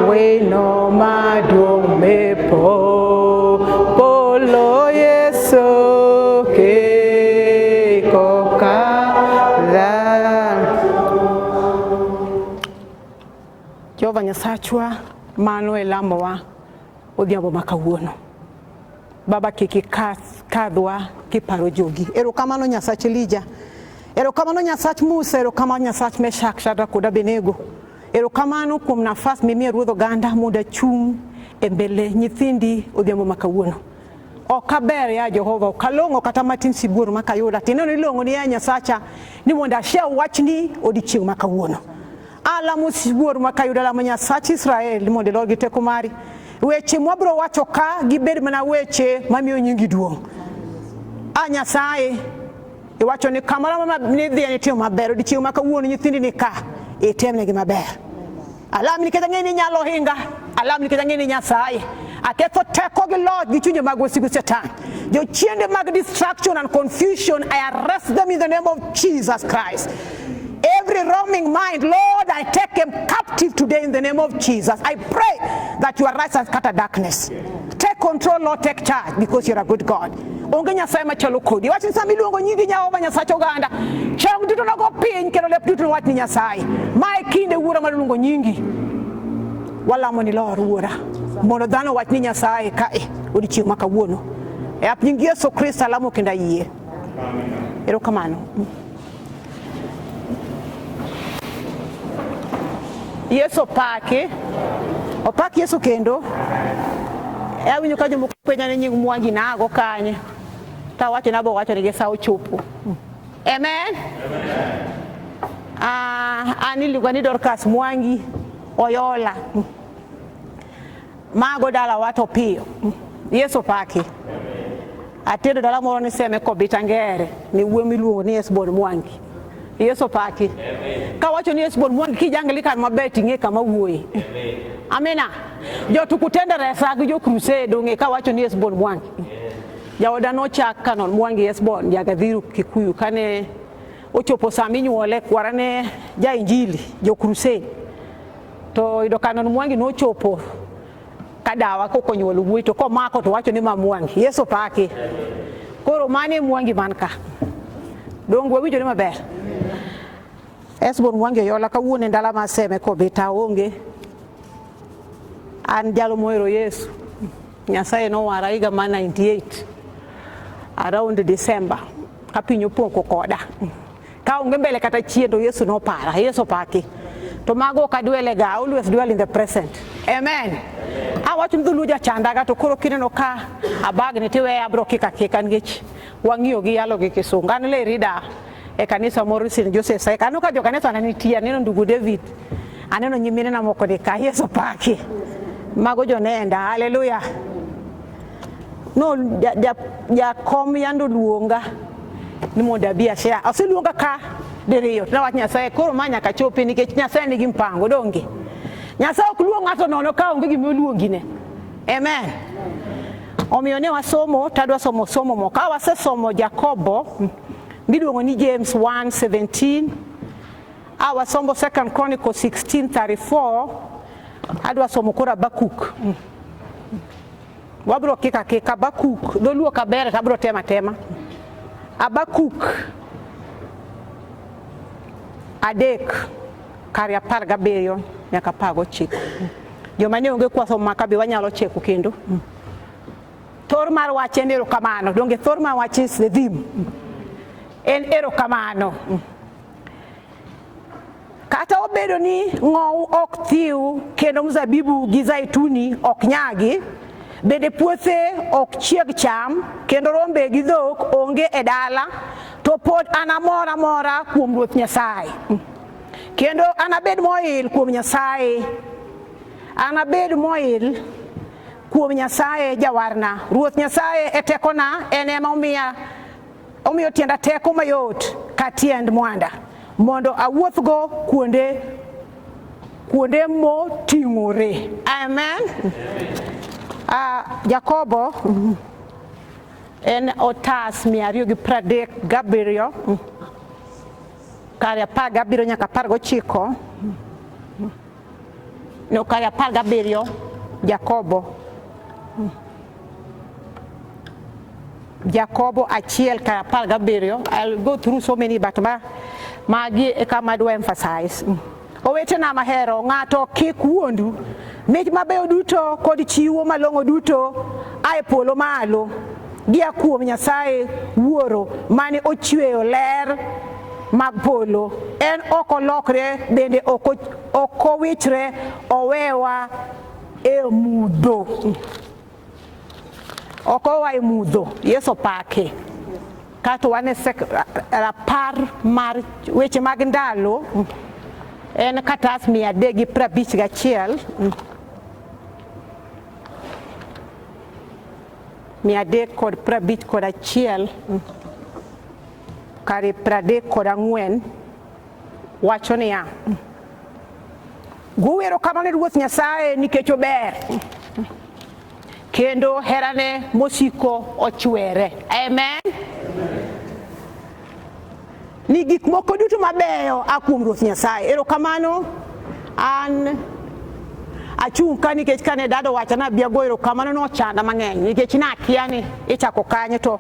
we no madung me polo Yesu ke kokala. Jehova Nyasachwa Manuel Lamboa odhiambo makawuono. Baba kiki kadhwa kiparo jogi. Erokamano Nyasach Elija. Erokamano Nyasach Musa, erokamano Nyasach Meshach, Shadrach kod Abednego. Erokamano kuom nafas mimiyo ruodh oganda mondo achung' e mbele nyithindi odhiambo makawuono. Okaber ya Jehova, okalong'o kata matin sibuor makayuda. Tineno ilong'o ni ya Nyasacha ni mondo ashia wachni odiochieng' makawuono. Alamo sibuor makayuda, alamo Nyasach Israel mondo ilor gi teko mari. Weche mwabro wacho ka gibed mana weche mamiyo nyingi duong'. Nyasaye iwacho ni kamara ni dhi ni timo maber odiochieng' makawuono nyithindi ni ka itemnegi maber. Alam ni ketang'e ni nyalo hinga, alam ni ketang'e ni Nyasaye aketho teko gi loch gi chunje mag wasigu Satan. Jo chiende mag distraction and confusion, I arrest them in the name of Jesus Christ. Every roaming mind, Lord, I take him captive today in the name of Jesus. I pray that you arise and scatter darkness. Take control, Lord, take charge, because you're a good God. Onge Nyasaye machalo kodi. Wach nsami luongo nyingi Jehova Nyasach oganda. Chang duto nogo piny kendo lep duto wach ni Nyasaye. Mae kinde wuora maluongo nyingi. Walamo ni Lord wuora. Mondo dhano wach ni Nyasaye kae odiochieng' makawuono. E ap nying Yesu Kristo alamo kendo ayie. Erokamano. Yesu opaki Yesu kendo. Awinjo ka jomoko penja ni nying Mwangi nago kanye. Ta wacho nabo wacho ni gesa ochopo. Amen. Ani iluonga ni Dorcus Mwangi Oyola. Mago dala wato piyo. Yesu opaki. Atedo dala moro ni seme kobita ngere ni wuo miluongo ni Esbon Mwangi. Yesu opaki. Ka wacho ni Esbon Mwangi kijangli kan maber ting'e kama wuoyi. Amina. Jo tukutenda resa gi jo crusade onge ka wacho ni Esbon Mwangi. Jaoda no chak kanon Mwangi Esbon Jagadhiru Kikuyu kane ochopo sami nyuole kwarane ja injili jo crusade. To ido kanon Mwangi no chopo kadawa koko nyuolo wuoyi to komako to wacho ni ma Mwangi. Yesu opaki. Koro mane Mwangi manka. Dongo winjo ni maber. Esbon Mwangi Oyola kawuono ndala maseme kobita onge. An jalo mohero Yesu. Nyasaye no wara higa ma 98 around December ka piny opoko koda. Ka onge mbele kata chiendo Yesu no para. Yesu opaki. To mago kadwele ga, always dwell in the present. Amen. Awacho mdhulu ja chandaga to koro kineno ka abagni tiwe abro kika ngich wang'iyo gi yalo gi kisungu. An le rida e kanisa moro St. Joseph sai kanu ka jo kanisa nanitia neno ndugu David aneno nyimine na moko de ka. Yesu opaki. Mago jo nenda. Hallelujah. No ja kom yando luonga ni mondo abia share. Asiluonga ka diriyo. Na wach Nyasaye koro manya ka chopi nikech Nyasaye nigi mpango donge. Nyasaye ok luong ng'ato nono ka onge gima oluongine. Amen. Omiyo ne wasomo tadwa somo mo ka wasesomo Jakobo miluongo ni James 1:17. Wasomo 2 Chronicles 16:34. Adwa somo kora Bakuk. Wabro kika Bakuk doluo kabere kabro tema. Abakuk adek kari 17 nyaka 19. Joma ne onge kwaso makabe wanyalo cheko kendo. Thor mar wach en erokamano. Donge thor mar wach is the theme. En erokamano. Kata obedo ni ng'owu ok thiw kendo mzabibu gi zaituni ok nyagi, bende puothe ok chieg cham kendo rombe gi dhok onge e dala, to pod anamora kuom Ruoth Nyasaye. Kendo anabed moil kuom Nyasaye. Anabed moil kuom Nyasaye jawarna. Ruoth Nyasaye e tekona, en ema omiyo tienda teko mayot ka tiend mwanda mondo awuothgo kuonde moting'ore. Amen. Jakobo en otas 237 kare 17 nyaka 19. no kaya parga berio Jacobo achiel kaya parga berio. I'll go through so many but magi e kama do emphasize. Owete na mahero ngato kik wuondu mich mabeyo duto kod chiwo malongo duto ae polo malo gi akuom Nyasaye wuoro mane ochweyo ler mag polo en oko lokre bende oko wichre owewa e mudho oko wa e mudho Yeso pake kato wane rapar mar weche mag ndalo en katas 351 351 kari 34 wacho niya guwero kamano ne Ruoth Nyasaye nikech ober kendo herane mosiko ochwere. Amen. Ni gik moko duto mabeyo akuom Ruoth Nyasaye. Erokamano an achung' ka nikech kane dado wacho na bia go erokamano no chanda mang'eny nikech nakia ni ichako kanye to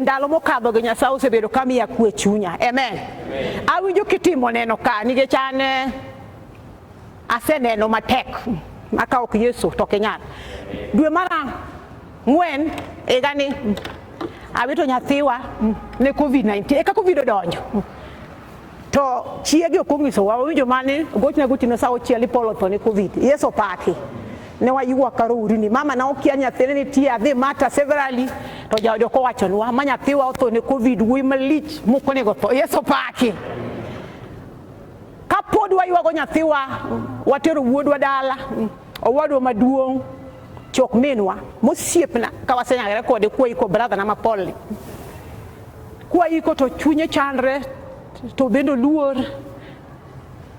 ndalo mokadho gi Nyasaye osebedo kamiya kwe chunya. Amen. Awinjo kitimo neno ka nikech an aseneno matek maka ok Yesu to kenyal. Dwe mara ng'wen egani awito nyathiwa ne COVID-19 eka COVID odonjo to chiegi okongiso wa winjo mane gochna gutino sawo chieli polo to ne COVID. Yeso paki ne wayuwa karuri ni mama na okia nyathine ni tia adhi mata severally to jaodo ko wachonwa ma nyathiwa otho ne COVID wi malich mukone go to. Yeso paki kapod wayuwa nyathiwa watero wuodwa dala owadwa maduong' chok minwa mosiepna kawasenyagre kode kuoiko brother na mapolni kuoiko to chunye chandre to bendo luor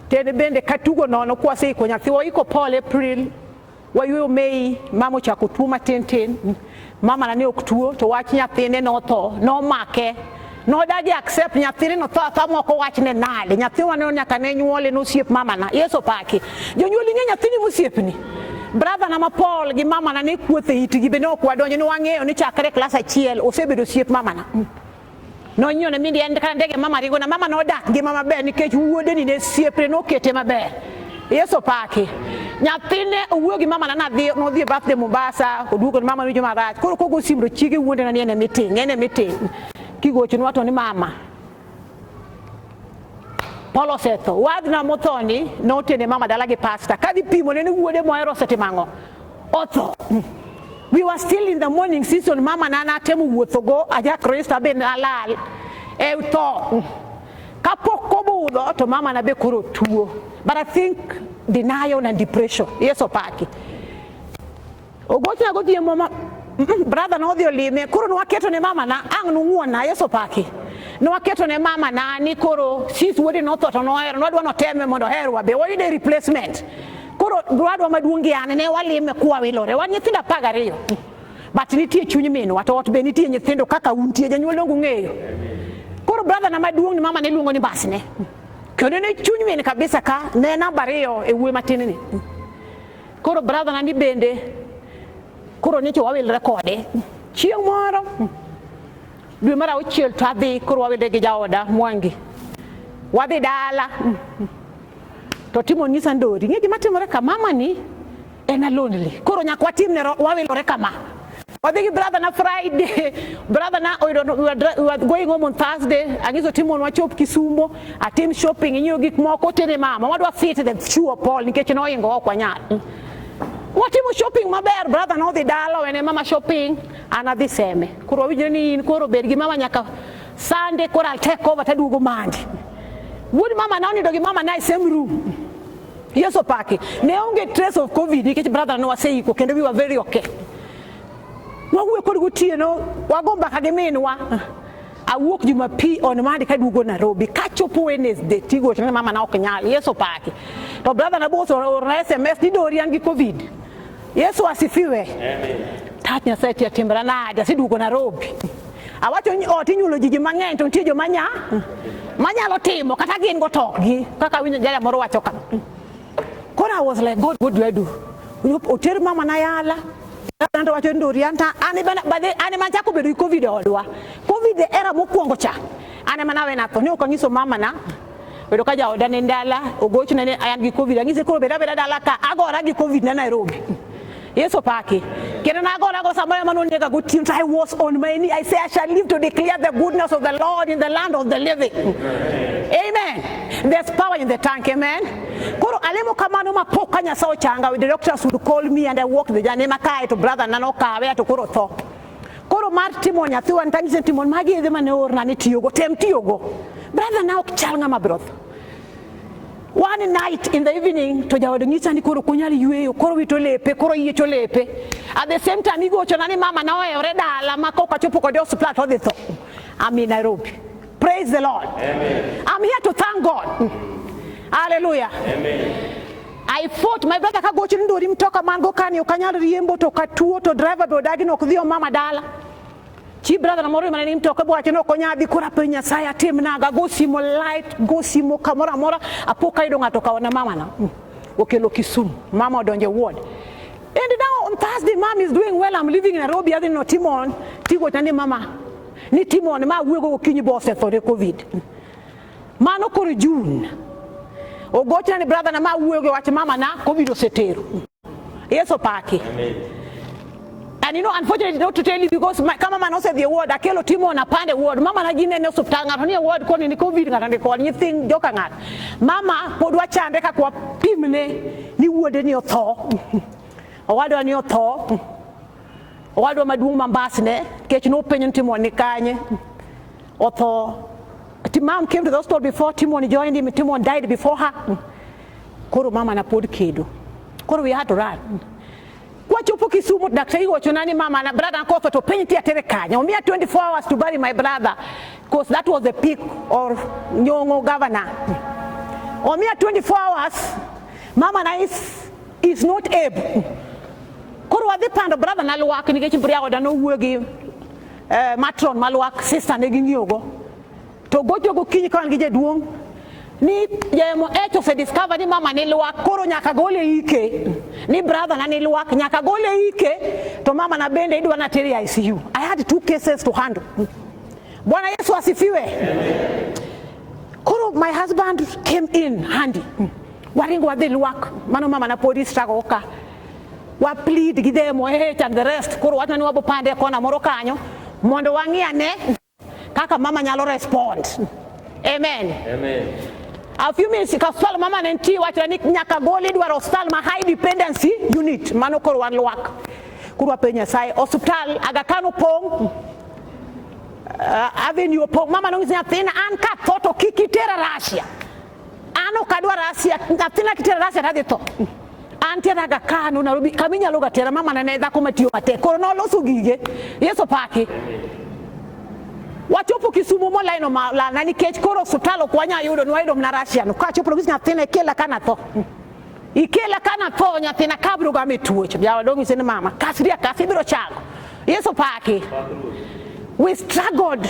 tene bende katugo nono kwaseiko nyathiwa iko Paul April wayuyo Mei mama chako tuo matin mama na ne ok tuo to wach nyathine notho no make no dadi accept nyathine no tho moko wach ne nade nyathiwa ne nyaka ne nyuole no siep mama na. Yeso paki jonyuoli ne nyathini mosiepni brother na Paul gi mama na ne kuothe itgi bende ok wadonjo ni wang'eyo ni chakre klas 1 osebedo siep mama na no nyone mindi en kan ndege mama rigo na mama no dak gi mama ber nikech wuode ni ne siepre no kete maber. Yeso paki nyathine owuo gi mama na dhi no dhi birthday Mombasa oduogo ni mama winjo marach koro kogo simro chige wuode na ni ene meeting kigocho ni wato ni mama Paulo setho wadna mothoni no tene mama dala gi pastor kadi pimo ne wuode moero setimango otho. We were still in the morning season mama na temu wuotho go aja Kristo ben alal e tho kapok kobudo to mama na be koro tuo but I think denial and depression. Yeso paki ogocha go die mama brother no dio lime koro no waketo ne mama na ang no nguona. Yeso paki no waketo ne mama na ni koro sis wodi no to no ero no dwa no teme mondo herwa be wodi de replacement koro dwadwa maduongi ane ne walime kwa wilore wan nyithinda pagariyo but nitie chuny mino wato ot be nitie nyithindo kaka untie janyuol dongu ng'eyo koro brother na maduong' ni mama ne luongo ni basne kendo ne chuny min kabisa ka ne namba 2 e wuoyi matin ni koro brother na ni bende koro nicho wawilre kode chieng' moro dwe mara 6 to adhi koro wawilre gi jaoda Mwangi wadhi dala to timo nyisa ndori ng'e gima timore ka mama ni ena lonely koro nyaka watimne wawilore kama wadhi gi brother na Friday brother na we were going home on Thursday angizo timo wachop Kisumo atim shopping inyo gik moko tere mama wadwa fit the shoe Paul nikech no ingo okwa nyal watimo shopping maber brother no dhi dala wene mama shopping anadhi seme koro winjo ni in koro bed gi mama nyaka Sunday koro I'll take over tadugo mandi would mama na onido gi mama na same room. Yeso paki ne onge trace of COVID nikech brother no waseiko kendo we were very okay wawuo kod gotieno wagomba ka gi minwa awuok Jumapil on Monday kaduogo Nairobi kachopo Wednesday tigo ne mama na ok nyal. Yeso paki to brother na boso or SMS ni dori an gi COVID. Yesu asifiwe. Amen. Tat Nyasaye tia timbra nade asiduogo Nairobi awacho ni otinyulo jiji mang'eny to nitie joma manyalo timo kata gin go tokgi kaka winjo jaya moro wacho kama I was like, God, what do I do? Hotel mama na yala. Ando wacho ndorianta ani bana bade ani manchako bedo COVID odwa. COVID era mokwongo cha. Ani manawe na to ne okanyiso mama na bedo kaja odane ndala ogochu na ayan gi COVID angise ko beda dala ka agora gi COVID na Nairobi. Yeso paki. Kena na agora go samaya manoneka good teams. I was on my knee. I say I shall live to declare the goodness of the Lord in the land of the living. Amen. There's power in the tank, amen. Koro alemo kamano mapoka nyasa ochanga. The doctors would call me and I walk the journey makai to brother nanoka where to koro to. Koro mar timon ya tuwa ntangise timon magi edema ne orna ni tiyogo tem tiyogo. Brother now chalanga my brother. One night in the evening to jawadungisa ni koro kunyali yueyo koro witolepe koro iye cholepe. At the same time igo chonani mama na wewe reda ala makoka chopo kwa dio supply to the top. I'm in Nairobi. Praise the Lord. Amen. I'm here to thank God. Hallelujah. Amen. I fought my brother kago chindori mtoka mango kani ukanyali riembo to katuo to driver bodagi no kudhio mama dala. Chi brother na moro maneni mtoka bwa chino konyadi kura penya saya temnaga go simo light go simo kamora mora apoka ido ngatoka wana mama na. Okelo Kisumu mama donje ward. And now on Thursday mom is doing well. I'm living in Nairobi other no Timon tigo tani mama. Ni Timon ma wego kinyi boss for the COVID. Mano koro June. Ogocha ni brother na ma wego wacha mama na COVID osetero. Yeso paki. Amen. And you know, unfortunately, not to tell you because my mama no said the word. Akelo Timon na pande word. Mama na jine ne subtanga. Honi word koni ni COVID ngata ko ni thing joka ngat. Mama podwa chande ka kwa pimne ni word ni otho. Owado ni otho. Owado madung mambas ne kech no penyon Timon ni kanye. Otho. Mom came to the hospital before Timon joined him. Timon died before her. Koro mama na pod kedo. Koro we had to run. Kwa chupo Kisumu daktari wachonani mama na brother nkofa to peniti atere kanya. Umia 24 hours to bury my brother because that was the peak of Nyongo governor. Umia 24 hours mama na is not able. Koro wadi pando brother na luwak ni kechi bria wada no uwegi matron maluwak sister negi nyogo. To gojo go kinyi kwa ngije duong. Ni yemo echo se discover ni mama ni luwak koro nyaka gole ike. Ni brother na ni luwak nyaka gole ike. To mama na bende idu wana teri ICU. I had 2 cases to handle. Bwana Yesu asifiwe. Koro my husband came in handy. Waringo wa the luwak. Mano mama na police struggle oka. Wa plead gidemo and the rest. Koro watu ni wabo pande kona moro kanyo. Mondo wangia ne. Kaka mama nyalo respond. Amen. Amen. A few minutes kaswala mama nenti watu ni nyaka goli dwa hospital ma high dependency unit mano koro wan luwak. Kurwa penya sai hospital agakano pong avenue pong mama nongi zina anka toto kikitera Russia. Ano kadwa Russia ngatina kitera Russia radito. Antia agakano Nairobi kaminya loga tera mama na neza komatio mate. Koro no losu gige. Yeso paki. Wachopo Kisumu mo laino la nani kech koro sutalo kwanya yudo nwaido mna Russia no ka chopo ngisi nyatene kela kana to ikela kana to nyatina kabro ga metuocho bya wadongi sene mama kasiria kasibiro chako Yeso paki we struggled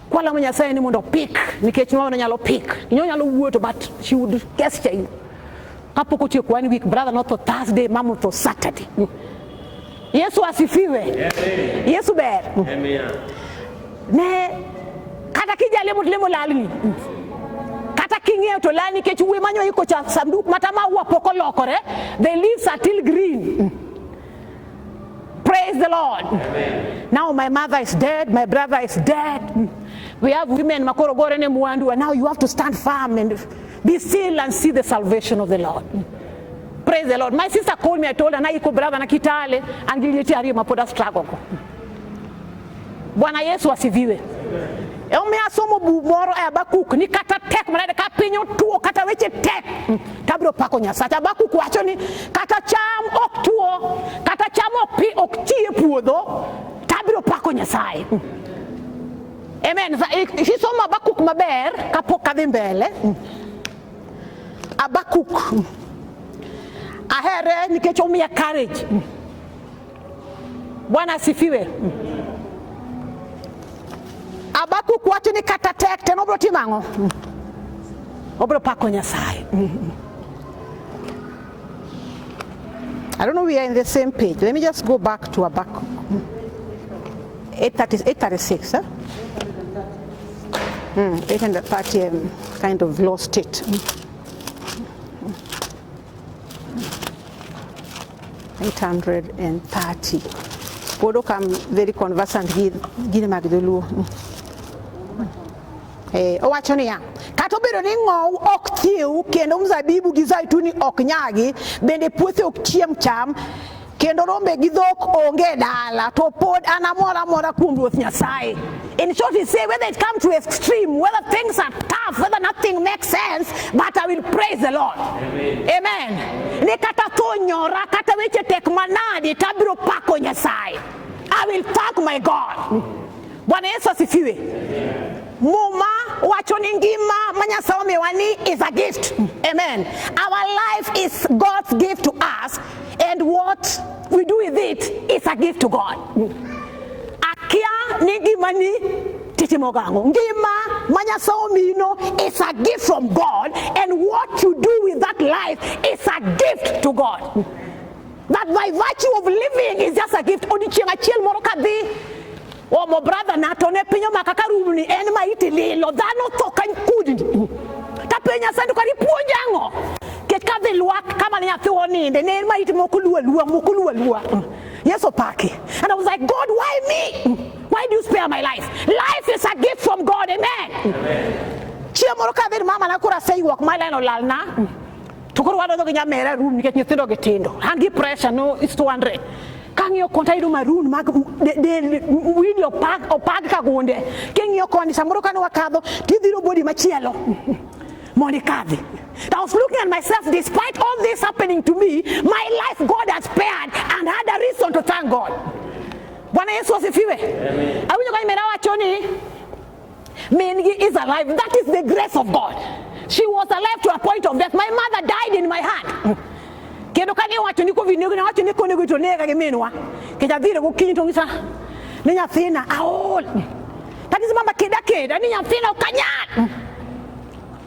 kwala manya sai ni mondo pick ni kech no nyalo pick nyo nyalo wuoto but she would gesture you kapoko tie kwa 1 week brother not to Thursday mama to Saturday. Yesu asifiwe. Yesu ber. Amen. Ne kata kijale mutlemo lalini kata kinge to lani ke chuwe manyo iko cha sanduku matama wa poko lokore the leaves are still green. Praise the Lord. Amen. Now my mother is dead, my brother is dead. We have women makorogore ne muandu and now you have to stand firm and be still and see the salvation of the Lord. Praise the Lord. My sister called me, I told her na iko brother na kitale angilieti ari mapoda struggle. Bwana Yesu asifiwe. Ome asomo bumoro Abakuk ni kata tek mara ka pinyo tuo kata weche tek. Tabro pako nyasa Abakuk wacho ni kata cham ok tuo kata cham ok pi ok tie puodho tabro pako nyasaye. Amen. Hisomo Abakuk maber kapok kadhi mbele. Abakuk ahere nikech omiya courage. Bwana asifiwe. Abakuk wacho ni kata tek te nobro timango obro pako nyasaye. I don't know, we are in the same page. Let me just go back to our back. 836, huh? 830, kind of lost it. 830. Podo come very conversant gini magdulu. Owachoni ya. Kato bedo ni ng'ow ok thiew kendo mzabibu gi zaituni ok nyagi bende puothe ok chiem cham kendo rombe gi dhok onge dala to pod anamora mora kuom Ruoth Nyasaye. In short, he say whether it comes to extreme, whether things are tough, whether nothing makes sense, but I will praise the Lord. Amen. Ni kata tho nyora kata weche tek manadi tabiro pako Nyasaye. I will thank my God. Bwana Yesu asifiwe. Muma wachoni ngima manyasaye mewani is a gift. Amen. Our life is God's gift to us, and what we do with it is a gift to God. Akia ningimani titimogango. Ngima manyasaye mino is a gift from God, and what you do with that life is a gift to God. That by virtue of living is just a gift. Odichenga chiel moro kadhi o mo brother na to ne pinyo makakaru ni en ma itili lo dano to kan kudi ta penya sandu kari puonjango ke kadhi luak kama ni athi oninde ne ma itimo kulua yes opaki. And I was like, God, why me? Why do you spare my life? Life is a gift from God. Amen. Chia moro kadhi mama na kura say walk my line olalna tukuru wado do nya mera room niket nyithindo gitindo hangi pressure no is 200 kangyo konta idu maroon mag de winyo opag ka gonde kengyo kondi samoro kano wakadho tidhiro body machielo monikadhi. I was looking at myself, despite all this happening to me, my life God has spared and had a reason to thank God. Bwana Yesu asifiwe. Awinyo kwa imera wachoni Mingi is alive. That is the grace of God. She was alive to a point of death. My mother died in my hand. Kendo kani watu niko vinyo na watu niko nego nega gemenwa. Keja vile kukinto ngisa. Ninya fina aol. That is mama keda ninya fina ukanya.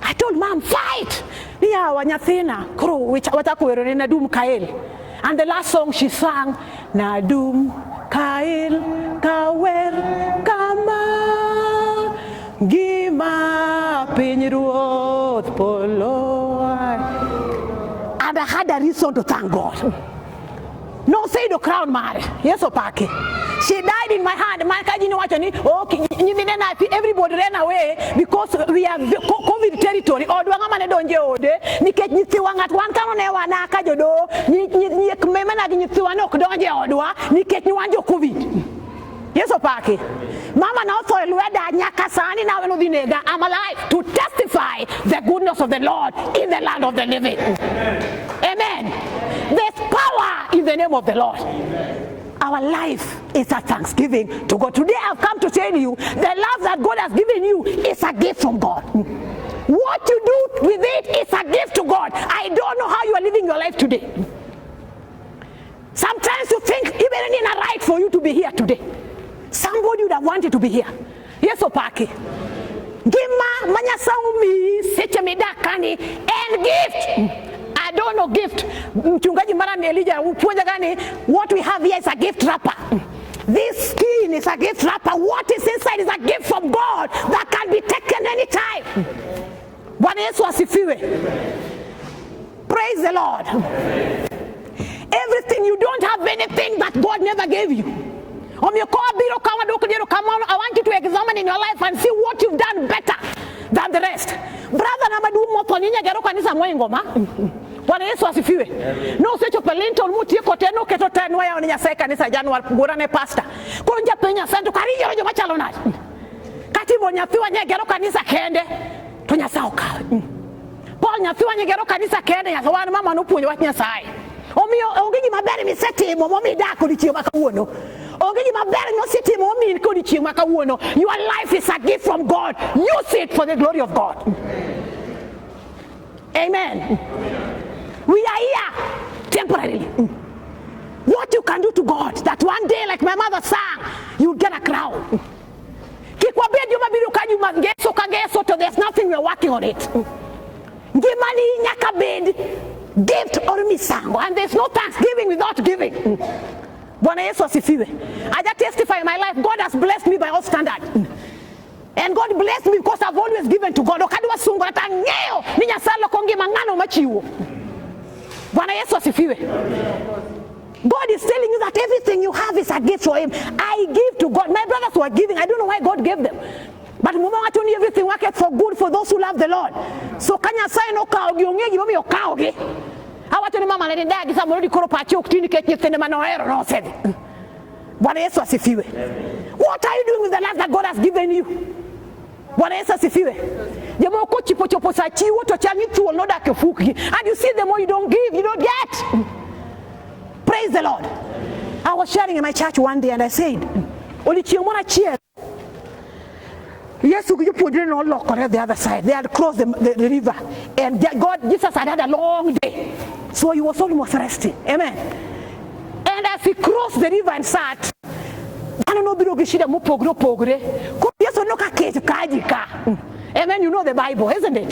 I told mom fight. Niya wanyafina kro which watakuero na dum kael. And the last song she sang na dum kael kawer kama gima pinruot polo. And I had a reason to thank God. No say the crown mare. Yes opaki. She died in my hand. Everybody ran away because we are COVID territory. One yes, opaki. Mama now for I'm alive to testify the goodness of the Lord in the land of the living. Amen. There's power in the name of the Lord. Our life is a thanksgiving to God. Today I've come to tell you the love that God has given you is a gift from God. What you do with it is a gift to God. I don't know how you are living your life today. Sometimes you think even in a right for you to be here today. Somebody would have wanted to be here. Yes, opaki. Gima manyasaumi sechemidakani and gift. I don't know gift. Mchungaji mara Elijah upuonja gani? What we have here is a gift wrapper. This skin is a gift wrapper. What is inside is a gift from God that can be taken anytime. Bwana Yesu asifiwe. Praise the Lord. Everything, you don't have anything that God never gave you. I want you to examine in your life and see what you've done better than the rest. Brother namadu motoninya gero kanisa mwengoma. Bwana Yesu asifiwe. No secho pelento mutie koteno ketotano ya onya seka kanisa January gurane pastor. Konja penya santu kariyo jo machalo na. Kati bonya fiwa nya gero kanisa kende tonya sauka. Paul nya fiwa nya gero kanisa kende ya sawana mama no punyo watnya sai. Omiyo ongiji mabere mi seti momi da ko dichio makawuono. Ongiji mabere no seti momi ko dichio makawuono. Your life is a gift from God. Use it for the glory of God. Amen. We are here temporarily. What you can do to God, that one day, like my mother sang, you'll get a crown. There's nothing we're working on it. Gift or misango, and there's no thanksgiving without giving. Bwana Yesu asifiwe. I just testify in my life, God has blessed me by all standards. And God blessed me because I've always given to God. Okadi wasungu atangeo ni nyasalo kongi mangano machiwo. Bwana Yesu asifiwe. God is telling you that everything you have is a gift for him. I give to God. My brothers were giving. I don't know why God gave them. But everything worketh for good for those who love the Lord. So kanya sai no kaogi ongegi mami okaogi. Awatu ni mama na ndagi sa morodi koro pachi okutini ketni tene manoero no said. Bwana Yesu asifiwe. What are you doing with the life that God has given you? Bwana Yesu asifiwe. Jemo ko chipo chopo sa chiwo to chanyi tuo no da kefuki. And you see the more you don't give, you don't get. Praise the Lord. I was sharing in my church one day and I said, "Oli chiomona cheer." Yes, you put in all lock on the other side. They had crossed the river, and Jesus had a long day, so he was almost resting. Amen. And as he crossed the river and sat, I don't know pogre. Amen. You know the Bible, isn't it?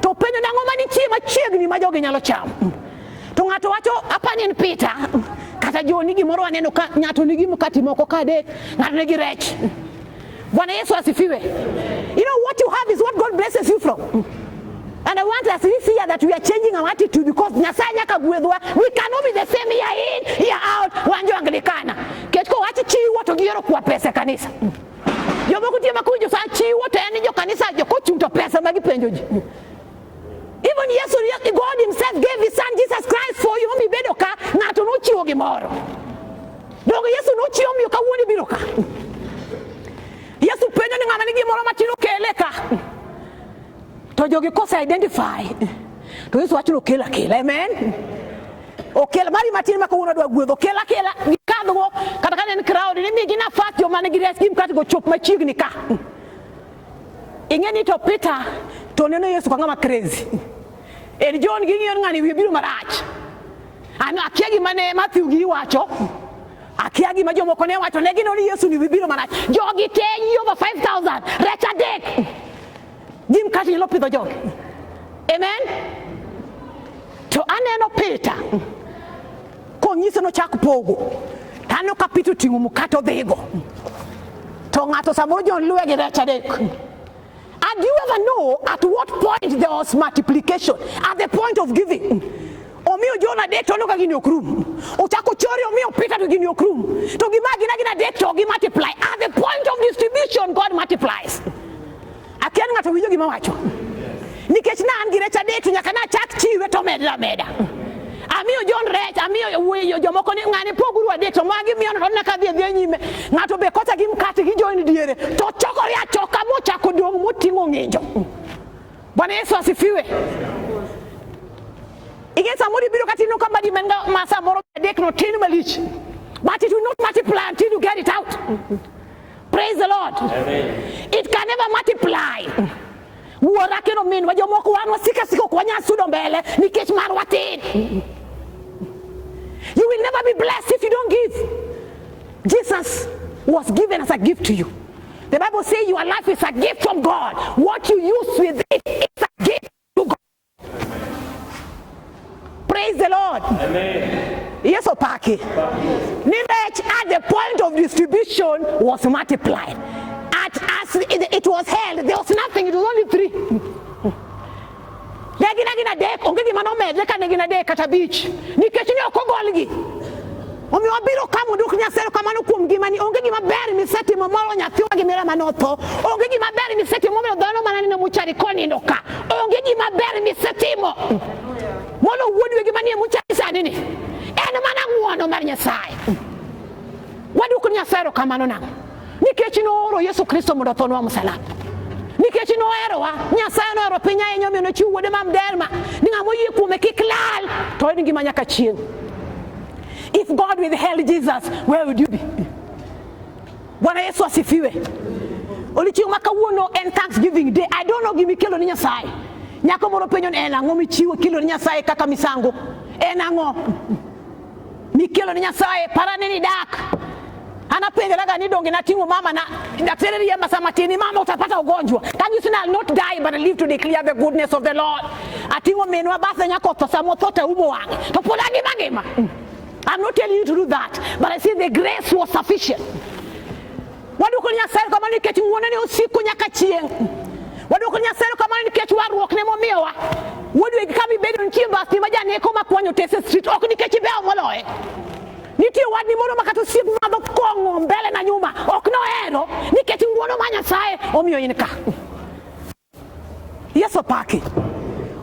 To penyo na ngoma ni chima chiegni ma jogi nyalo cham. To ngato wacho apani Peter kata joni gimoro aneno ka nyato nigi mkati moko kade ngato nigi rech. Bwana Yesu asifiwe. You know what you have is what God blesses you from. And I want us this year that we are changing our attitude, because nyasanya kagwedwa we cannot be the same year in year out wanjo anglikana. Ketko wachi chiwo to giro kwa pesa kanisa. Yobo kutia makujo sa chiwo to yani jo kanisa jo kochunto pesa magi penjoji. Even yes, God himself gave his son Jesus Christ for you. Mi bedoka na to no chiwo gimoro. Dogo Yesu no chiwo mi ka woni biroka. Yesu penyo ni ngama ni gimoro matino keleka. To jogi kosa identify. To Yesu achiro kela. Amen. Okela mari matini makawuno do gwedho kela gikadho kata kana ni crowd ni migi na fat yo mane gires kim kata go chop machigni ka. Ingeni to Peter to neno Yesu kangama crazy. And John gingi ngani wi biro marach. Ano akiagi mane Matthew gi wacho. Akiagi majomo kone wacho ne gino ni Yesu ni wi biro marach. Jogi te over 5,000 recha dek. Jim kati lopido jogi. Amen. To aneno Peter ko nyiso no chak pogo. Tano kapito tingu mukato dhego. To ngato samoro John luwe gi recha dek. And do you ever know at what point there was multiplication? At the point of giving. Omio Jonah de tono ka gini okrum. Ochako chori omio Peter to gini okrum. To gimagi na gina de to gi multiply. At the point of distribution, God multiplies. Akiani ngato wijo gi mawacho. Nikech na angirecha de to nyaka na chak chiwe to meda. Amio John Rech, amio weyo jomoko ni ngani poguru ade to magi mi ono na ka dhi nyime. Ngato be kota gi mkati gi join diere. To choko ya choka mo chako dong motingo nginjo. Bwana Yesu asifiwe. Again somebody biro kati no kamba di menga masa moro dek no tin malich. But it will not multiply until you get it out. Praise the Lord. Amen. It can never multiply. Uora keno min wajomoko wan wasika siko kwa nyasudo mbele nikech mar watin. You will never be blessed if you don't give. Jesus was given as a gift to you. The Bible says your life is a gift from God. What you use with it is a gift to God. Praise the Lord. Amen. Yes, Opaki. Knowledge at the point of distribution was multiplied. As it was held, there was nothing. It was only 3. Negina dek, ongegi manome, leka negina dek at a beach. Nikechini okogolgi. Omi wabiro kamu duk nyasero kamanu kumgimani. Ongegi maberi miseti momolo nyathiwa gimera manoto. Ongegi maberi miseti momolo dono manani na muchari koni ndoka. Ongegi maberi miseti mo. Molo wudi gimani muchari sanini. Eno mananguano mari nyasai. Wadu nyasero kamanu nangu. Nikechino oro Yesu Kristo mudotono wa msalaba. Nikechino ero wa nyasaye no ero pinya enyo mi no chiwo de mam derma. Ninga moyi kume kiklal to ningi manyaka chieng. If God withheld Jesus, where would you be? Bwana Yesu asifiwe. Olichi makawuono and Thanksgiving day. I don't know give me kilo ni nyasaye. Nyako moro penyo ena ngo mi chiwo kilo ni nyasaye kaka misango. Ena ngo. Mi kilo ni nyasaye para nini dak. Anapenga ni donge na timu mama na daktari ya masamatini mama utapata ugonjwa. Can you say I'll not die but I live to declare the goodness of the Lord. Atingo menwa basa nyako tosamo tota ubo wange. Topolagi magema. I'm not telling you to do that, but I say the grace was sufficient. Wadu kunya sel kama ni keti ngone ni usiku nyaka chieng. Wadu kunya sel kama ni keti waru okne momewa. Wadu ikami bedo nchimba sti majane koma kwanyo tese street okni keti bea moloe. Niti wadi moro makatu siku mado kongo mbele na nyuma okno ero niketi ngono manya sae omio yinika. Yeso paki.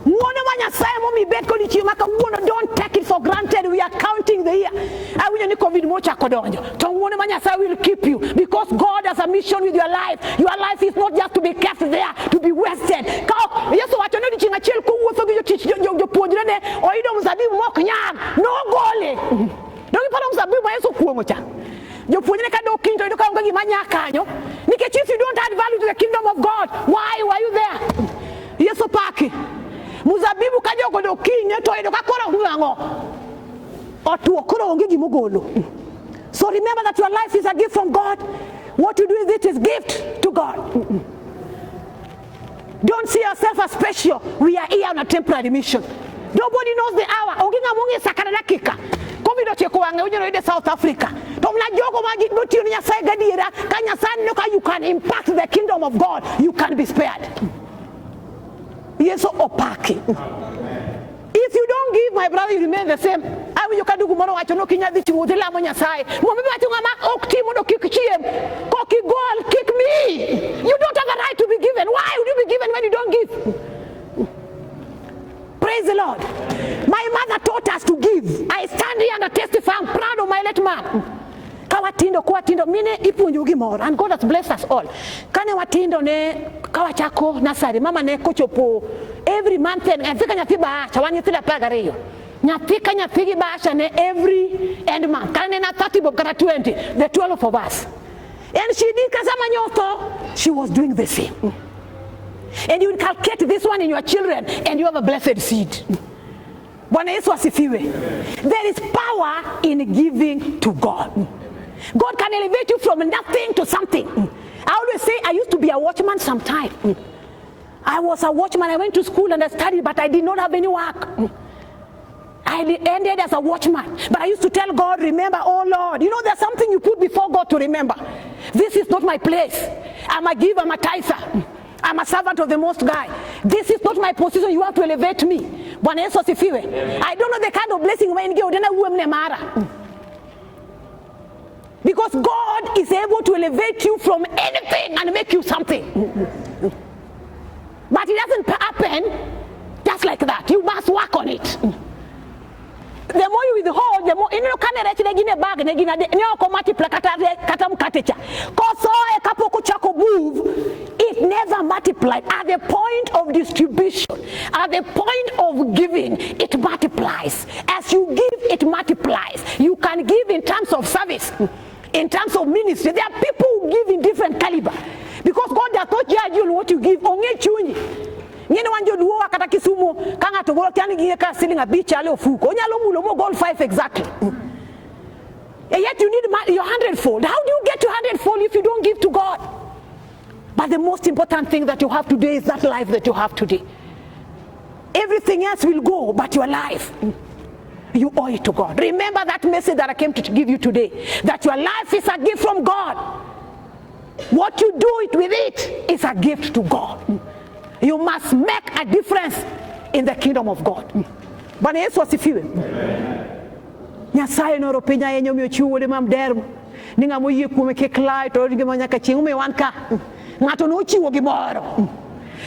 Ngono manya sae momi betko ni chimaka ngono, don't take it for granted. We are counting the year. I will ni COVID mocha kodonjo. To ngono manya sae will keep you because God has a mission with your life. Your life is not just to be kept there, to be wasted. Ka Yeso watono ni chinga chel ko woso yo pojrene oido mzabibu mok nyam. No gole. Don't put on mzabibu Yeso kuomocha. You put in a kind of kingdom to come kanyo. Nikech if you don't add value to the kingdom of God, why were you there? Yeso paki. Muzabibu kajo kodo kinyo to edo kakora hungango. Otu okoro onge gimogolo. So remember that your life is a gift from God. What you do with it is gift to God. Don't see yourself as special. We are here on a temporary mission. Nobody knows the hour. Oginga mungi sakana dakika. COVID ocheko wange unyo ide South Africa. Tomna jogo magi buti unya sai gadira kanya san no you can impact the kingdom of God. You can be spared. Yeso opaki. If you don't give, my brother, you remain the same. I will you can do tomorrow. I don't know kinya dichi mudela monya sai. Mo biba tunga ma okti mo do kikichiem. Koki goal kick me. You don't have a right to be given. Why would you be given when you don't give? Praise the Lord. My mother taught us to give. I stand here and I testify. I'm proud of my late mom. Kawatindo mine ipunjugi more, and God has blessed us all. Kane watindo ne kawachako nasari mama ne kochopo every month and fika nyafiba chawani tila pagariyo. Nyafika nyafigi basha ne every end month. Kane na 30 bob kana 20, the 12 of us. And she did kasama nyoto, she was doing the same. And you inculcate this one in your children and you have a blessed seed. Bwana Yesu asifiwe. There is power in giving to God. God can elevate you from nothing to something. I always say I used to be a watchman sometime. I was a watchman. I went to school and I studied, but I did not have any work. I ended as a watchman. But I used to tell God, remember, oh Lord, you know there's something you put before God to remember. This is not my place. I'm a giver, I'm a tither. I'm a servant of the Most High. This is not my position. You have to elevate me. Bwana Yesu asifiwe. I don't know the kind of blessing when you get mara. Because God is able to elevate you from anything and make you something. But it doesn't happen just like that. You must work on it. The more you withhold, the more you can actually get a bag and again multiply it never multiplied. At the point of distribution, at the point of giving, it multiplies. As you give, it multiplies. You can give in terms of service, in terms of ministry. There are people who give in different caliber. Because God does not judge you on what you give. Nyene wanjo duo akata Kisumu kanga to bolo tiani giyeka selling a beach ale ofuko onyalo mulo mo goal 5 exactly. And yet you need your 100-fold. How do you get to 100-fold if you don't give to God? But the most important thing that you have today is that life that you have today. Everything else will go, but your life, you owe it to God. Remember that message that I came to give you today, that your life is a gift from God. What you do with it is a gift to God. You must make a difference in the kingdom of God. Bwana Yesu asifiwe. Nyasaye no ropenya yenyo miochiwo le mamder. Ninga moyie kume ke klai to ngima nyaka chieng me wanka. Ngato no chiwo gimoro.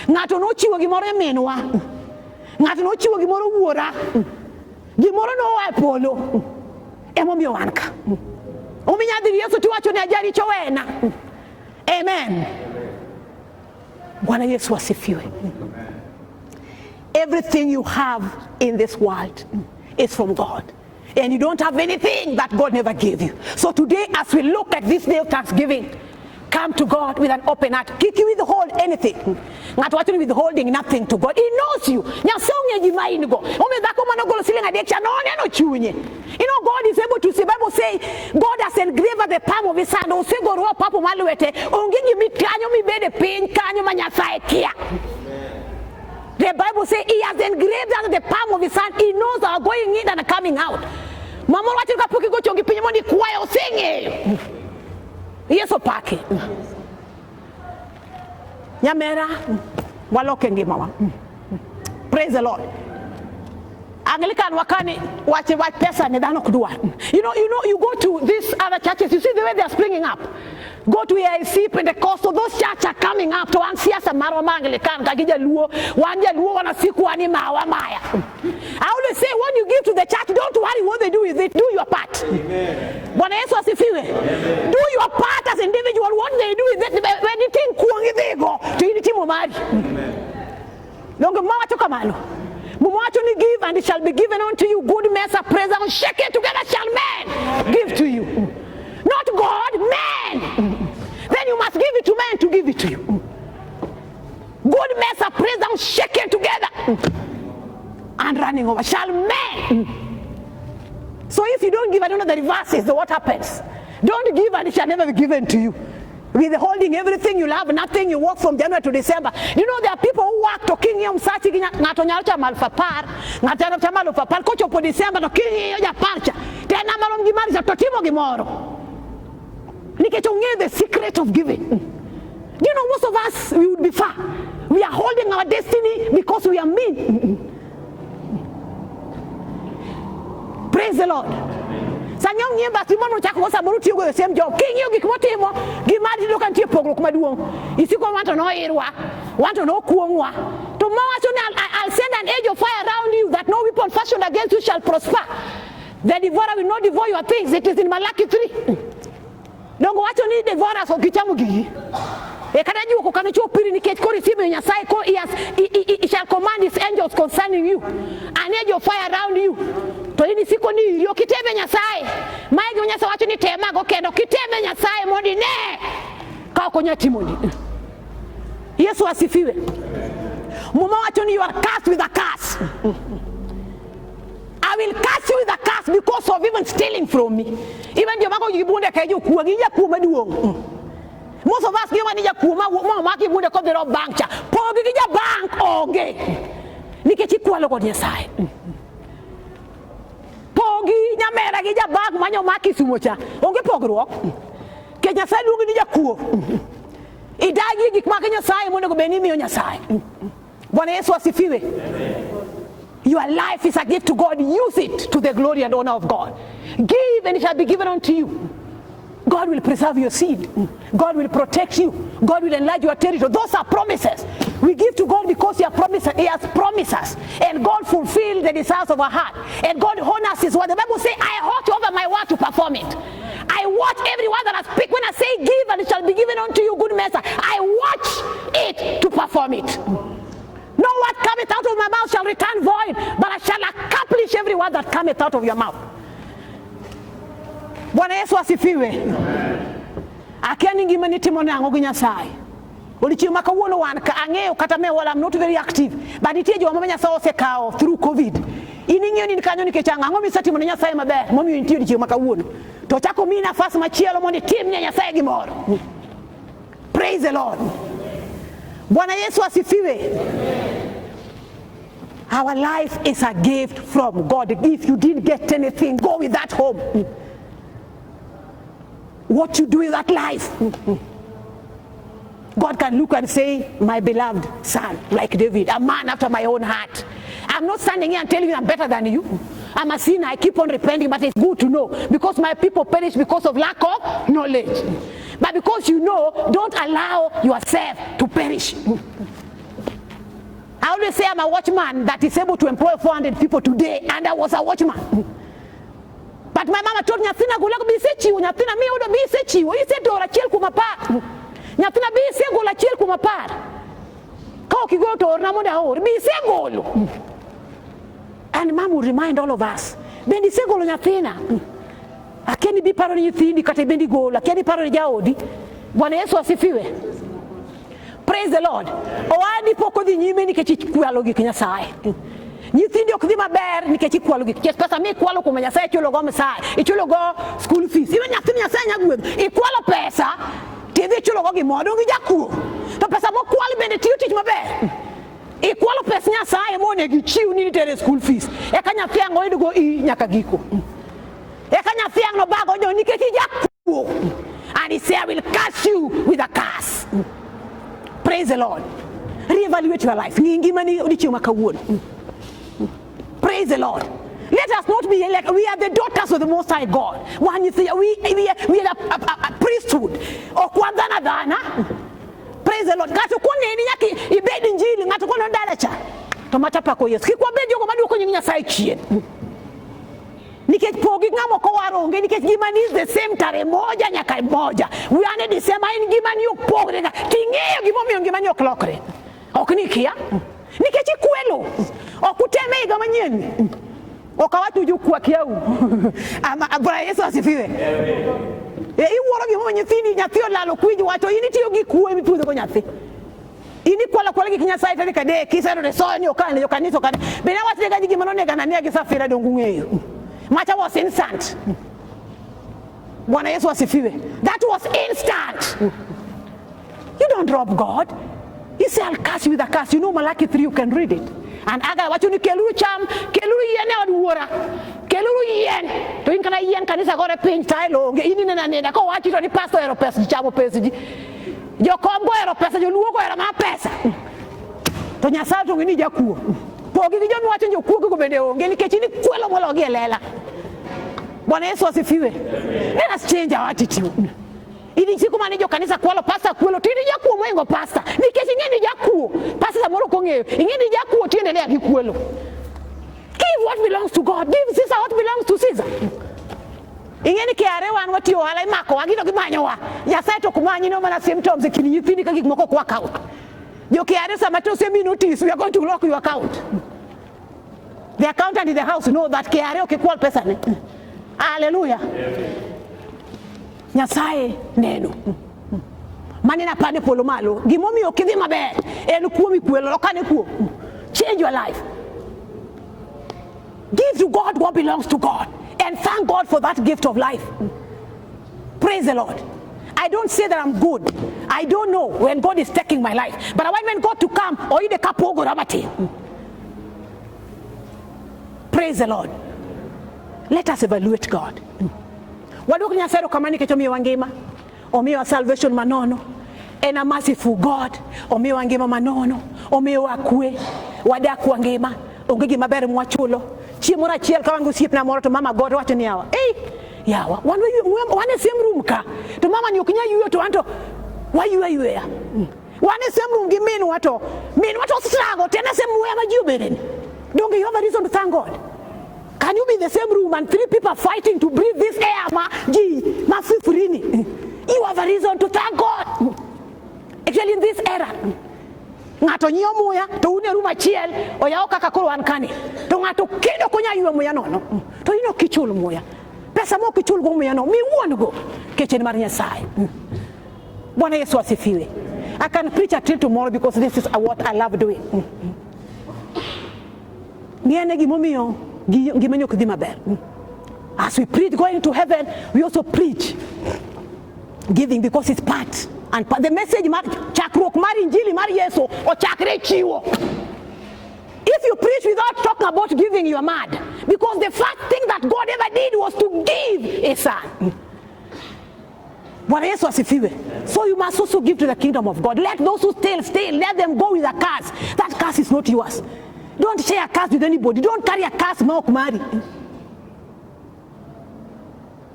Ngato no chiwo gimoro e minwa. Ngato no chiwo gimoro wuora. Gimoro no wa polo. Emo mi wanka. Ominya diri Yesu tiwacho ne ajari chowena. Amen. Bwana Yesu asifiwe. Everything you have in this world is from God. And you don't have anything that God never gave you. So today, as we look at this day of Thanksgiving, come to God with an open heart. Kiki withhold anything. Not watching withholding nothing to God. He knows you. You know, God is able to say, Bible say, God has engraved the palm of his hand. The Bible says he has engraved under the palm of his hand. He knows our going in and coming out. Mama watika puki go chongi pinyamoni kuwayo singe. Yeso paki. Nyamera waloke ngima. Praise the Lord. Anglican wakani wache pesa ne dano kudua. You know, you go to these other churches, you see the way they are springing up. Go to AIC, Pentecostal, those churches are coming up to ansiasa maroma Anglican, kagija luo, wanja luo wanasiku wani mawa maya. I always say, when you give to the church, don't worry what they do with it, do your part. Bwana Yesu asifiwe. Do your part as individual, what they do with it, anything kuangi thego, to initi mumari. Longo mama toka malo. Mumwachuni give and it shall be given unto you. Good measure, praise and shake it together shall men give to you. Not God, men. Then you must give it to men to give it to you. Good measure, praise and shake it together and running over shall men. So if you don't give, I don't know the reverse is what happens. Don't give and it shall never be given to you. Withholding everything, you'll have nothing. You work from January to December. You know, there are people who work to king yom sachi ngatonyalcha malfapar ngatonyalcha malfapar kocho po December to king ya parcha tena malom gimari za totimo gimoro nikechonge the secret of giving. You know, most of us we would be far. We are holding our destiny because we are mean. Praise the Lord. Sanyong nyemba timono chako kosa muruti yugo same job king yugi kwotimo gimadi lokan tie pogro kumaduong isiko want to know irwa want to know kuongwa to I'll send an edge of fire around you that no weapon fashioned against you shall prosper. The devourer will not devour your things. It is in Malachi 3. Don't go watch only devourer so kichamugi ekadaji uko kanacho piri ni ketko receive nyasai ko he shall command his angels concerning you an edge of fire around you. To ini siko ni yo kitebe nyasai maigi nyasa wacho ni tema go kendo kitebe nyasai modi ne ka ko nyatimoni. Yesu asifiwe. Mama wacho ni you are cursed with a curse. I will curse you with a curse because of even stealing from me. Even the mago yibunde keju kuagija kuma duong. Most of us give money ja kuma mo maki bunde ko the bank cha pogi ja bank oge nikechi kwalo ko nyasai. Pogi nyamera gi jabag manyo maki sumocha onge pogruok ke nyasaye luongi ni jakuo idagi gik maka nyasaye mondo beni miyo nyasaye. Bwana Yesu asifiwe. Your life is a gift to God. Use it to the glory and honor of God. Give and it shall be given unto you. God will preserve your seed. God will protect you. God will enlarge your territory. Those are promises. We give to God because He has promised us. And God fulfills the desires of our heart. And God honors His word. The Bible says, I watch over my word to perform it. I watch every word that I speak. When I say give and it shall be given unto you, good measure, I watch it to perform it. No word cometh out of my mouth shall return void, but I shall accomplish every word that cometh out of your mouth. Bwana Yesu asifiwe. Akiani ngimani timone angogi Nyasaye. Ulichima ka wono wan ka angeo kata me wala I'm not very active. But itieje wa mama Nyasaye osekao through COVID. Iningyo ni kanyo ni kechanga ngomi sati mo Nyasaye maber. Momi intio dichima ka wono. To chako mi nafasi machielo mondo tim Nyasaye gimoro. Praise the Lord. Bwana Yesu asifiwe. Our life is a gift from God. If you didn't get anything, go with that home. What you do with that life. God can look and say, my beloved son, like David, a man after my own heart. I'm not standing here and telling you I'm better than you. I'm a sinner, I keep on repenting, but it's good to know. Because my people perish because of lack of knowledge. But because you know, don't allow yourself to perish. I always say I'm a watchman that is able to employ 400 people today, and I was a watchman. But my mama told me, "Nyathina gula bi sechiwo, nyathina mi udo bi sechiwo, ise to rachiel kuma par. Nyathina bi se gola chiel kuma par. Ka okigo to orna moda or bi se golo." And mom will remind all of us, "Bendi se golo nyathina." Akeni bi paro ni nyithindi kata bendi golo, akeni paro ni jaodi. Bwana Yesu asifiwe. Praise Praise the Lord. Owadi poko di nyime nikech ikwalo gik Nyasaye. Nyithindi ok dhi maber nikech ikwalo gik. Nikech pesa mi ikwalo kuom Nyasaye ichulo go Nyasaye, ichulo go school fees. Iwe nyathi Nyasaye nyagwedho, ikwalo pesa tidhi ichulo go gimoro gi jakuo. To pesa mokwal bende tiyo tich maber. Ikwalo pesa Nyasaye monego ichiw ni nitere school fees. Eka nyathi ang' oyud go nyaka giko. Eka nyathi ang' no bago nyo nikech ijakuo. And he said, I will curse you with a curse. Praise the Lord. Reevaluate your life. Praise the Lord. Let us not be like we are the daughters of the Most High God. When you say we are a priesthood. Praise the Lord. Ngatu kone ni yaki ibedi njili ngatu kone ndalacha. Tomacha pako Yesu. Kikwa bedi yoko madu kwenye Nyasaye chien. Nikech pogi ngamo ko waronge nikech gimani is the same tare moja nyaka moja. We are the same in gimani yok pogre ga. Tingeyo gimomiyo gimani yok lokre. Ok nikia. Nikech ikwelo. Okuteme iga manyien. Okawatu jukwa kiau. Bwana Yesu asifiwe. Iworo gimo nyithini nyathi olalo kwiji wacho ini tiyo gi kuwe mipudho go nyathi. Ini kwala gi Nyasaye tani kade kisero de so ni okane yo kanisa okane. Bina wati ga gimano ne ganania gi safira dongu ngeyo. Matter was instant. Bwana Yesu asifiwe. That was instant. You don't rob God. He said, I'll curse you with a curse. You know Malachi 3, you can read it. And aga what you keluru cham, keluru yen od wora. Keluru yen. To inkana yen kanisa gore pinch tailo. Ini na nenda ko wachi to ni pastor ero pesa chamo pesa ji. Jo kombo ero pesa jo luoko ero ma pesa. To Nyasaye to ngini jakuo. Pogi gi jomi wacho jo kuo ko bende onge nikech ni kwelo molo gi elela. Bwana Yesu asifiwe. Let us change our attitude. Ili siku mani jo kanisa kwalo pastor kwelo tini jakuo mwengo pastor. Nikech ngeni jakuo. Pastor samoro kongeyo. Ngeni jakuo tiendelea gi kwelo. Give what belongs to God. Give Caesar what belongs to Caesar. Ingeni kiare wan wati ohala imako wagino gimanyo wa. Nyasaye to kumanyi no mana symptoms kini nyithindi ka gik moko kwa account. Jo kiare sama to send me notice we are going to lock your account. The accountant in the house know that kiare okikwal pesa ne. Hallelujah. Nyasaye neno. Manina pande polo malo. Gimomi okidhi maber. Enu kuomi kwelo lokane kuo. Change your life. Give to God what belongs to God. And thank God for that gift of life. Praise the Lord. I don't say that I'm good. I don't know when God is taking my life. But I want God to come. Or you the kapogo ramati. Praise the Lord. Let us evaluate God. Waduku nyasero kamani kechomi wangema. Omiwa salvation manono. And a merciful God. Omiwa wangema manono. Omiwa kwe. Wadaku wangema. Ongegi mabere mwachulo. Chimura chiel kawangu siep na moro to mama God wacho ni yawa. Yawa. Wane same room ka. To mama ni ukinya yuyo to wanto. Why you are here? Wane same room gi min wato. Min wato struggle. Tena same way majuberen. Don't you have a reason to thank God? Can you be in the same room and 3 people fighting to breathe this air ma fifurini? You have a reason to thank God. Actually in this era. Ngato nyo muya to une room achiel oya kaka koro an kani. To ngato kido konya yuwe muya nono. To ino kichul muya. Pesa mo kichul go muya no. Mi won go. Kechen mar Nyasaye. Bwana Yesu asifiwe. I can preach a till tomorrow because this is what I love doing. Niene gimomiyo gimenyo kudima ber. As we preach going to heaven, we also preach giving because it's part. And the message chakrok mari injili mari Yesu o chakre chiwo. If you preach without talking about giving, you are mad. Because the first thing that God ever did was to give a son. Bwana Yesu asifiwe. So you must also give to the kingdom of God. Let those who steal, let them go with a curse. That curse is not yours. Don't share a curse with anybody. Don't carry a curse mari.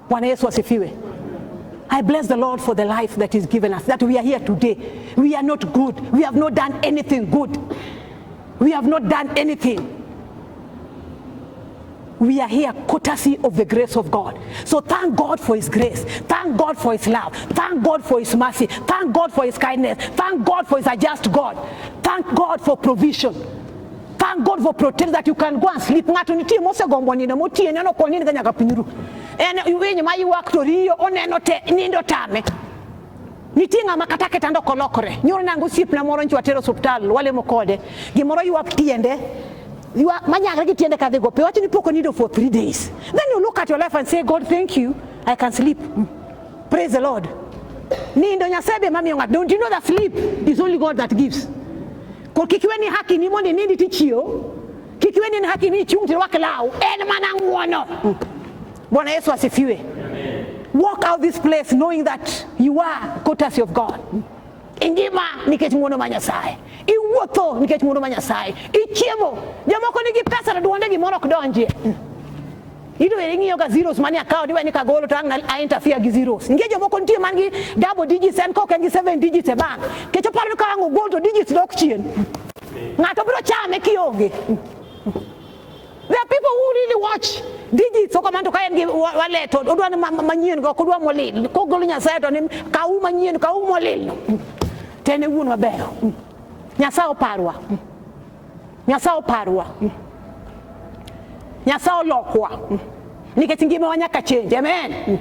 Bwana Yesu asifiwe. I bless the Lord for the life that He's given us, that we are here today. We are not good. We have not done anything good. We have not done anything. We are here courtesy of the grace of God. So thank God for His grace. Thank God for His love. Thank God for His mercy. Thank God for His kindness. Thank God for His just God. Thank God for provision. Thank God for protection that you can go and sleep. And Nitinga makatake tando kolokore. Nyoro nangu sip na moro nchi watero hospital wale mokode. Gimoro yuwa tiende. Yuwa manyagre ki tiende kadhe gope. Wachi nipoko nido for 3 days. Then you look at your life and say, God, thank you. I can sleep. Praise the Lord. Nindo nyasebe mami yonga. Don't you know that sleep is only God that gives? Kwa kikiwe ni haki ni mwende nindi tichio. Kikiwe ni haki ni chungti wake lao. Ene mananguono. Bwana Yesu asifiwe. Walk out this place knowing that you are courtesy of God. Ingima nikech nguono manyasai. Iwuotho nikech nguono manyasai. Ichiemo. Jamoko nigi pesa na duonde gimoro kdonje. Ido eringiyo ga zeros mani account iwe nika golo to a interfere gi zeros. Nge jomoko nitie mangi double digits and koke ngi 7 digits e bank. Kecho paro ka ngo gold to digits dok chien. Ngato biro chame kionge. There are people who really watch digits. So komando kaya ngi waleto odwa manyien go kodwa molil ko golo nyasaye to ni ka u manyien ka u molil tene wuon maber. Nyasaye parwa. Nyasaye parwa. Nyasaye lokwa. Nikech ngima wanyaka change. Amen.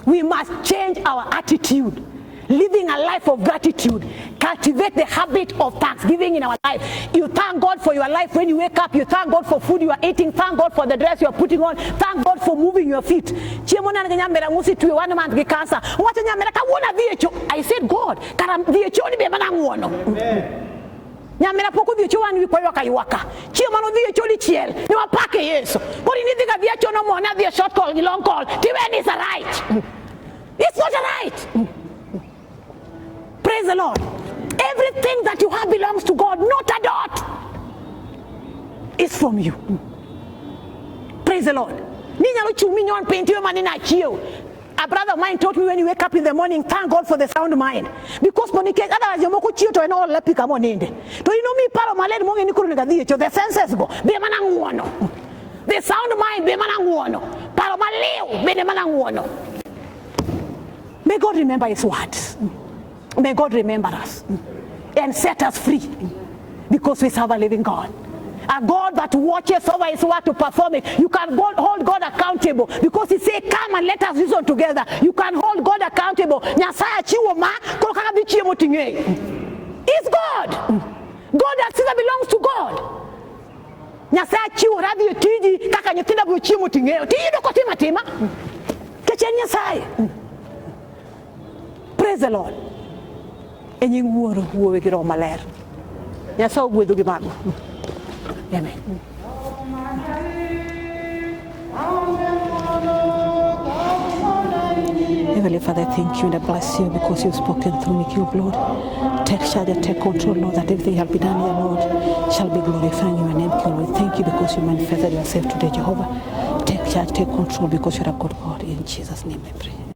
We must change our attitude. Living a life of gratitude. Cultivate the habit of thanksgiving in our life. You thank God for your life when you wake up. You thank God for food you are eating. Thank God for the dress you are putting on. Thank God for moving your feet. I said, God, nyamera poko vyecho wanu wipo yoka iwaka. Chia mano vyecho li chiel. Ni wapake Yesu. Kuri nithiga vyecho no mwana vye short call, ni long call. Tiweni is a right. It's not a right. Praise the Lord. Everything that you have belongs to God. Not a dot. It's from you. Praise the Lord. Ninya lo chumi nyon penti yo manina chiyo. A brother of mine taught me when you wake up in the morning, thank God for the sound mind. Because otherwise you moko chio to eno all lepika monende. To you know me paro maled monge nikuru ngadhiye cho the senses go. Be mananguono. The sound mind be mananguono. Paro maleo be mananguono. May God remember His words. May God remember us and set us free because we serve a living God. A God that watches over His word to perform it. You can hold God accountable because He said, come and let us reason together. You can hold God accountable. It's God. God that still belongs to God. Praise the Lord. Amen. Heavenly Father, thank you and I bless you because you've spoken through me, King Lord. Take charge and take control, Lord, that everything shall be done here, Lord, shall be glorifying your name, King Lord. Thank you because you manifested yourself today, Jehovah. Take charge, take control because you're a good God. In Jesus' name I pray.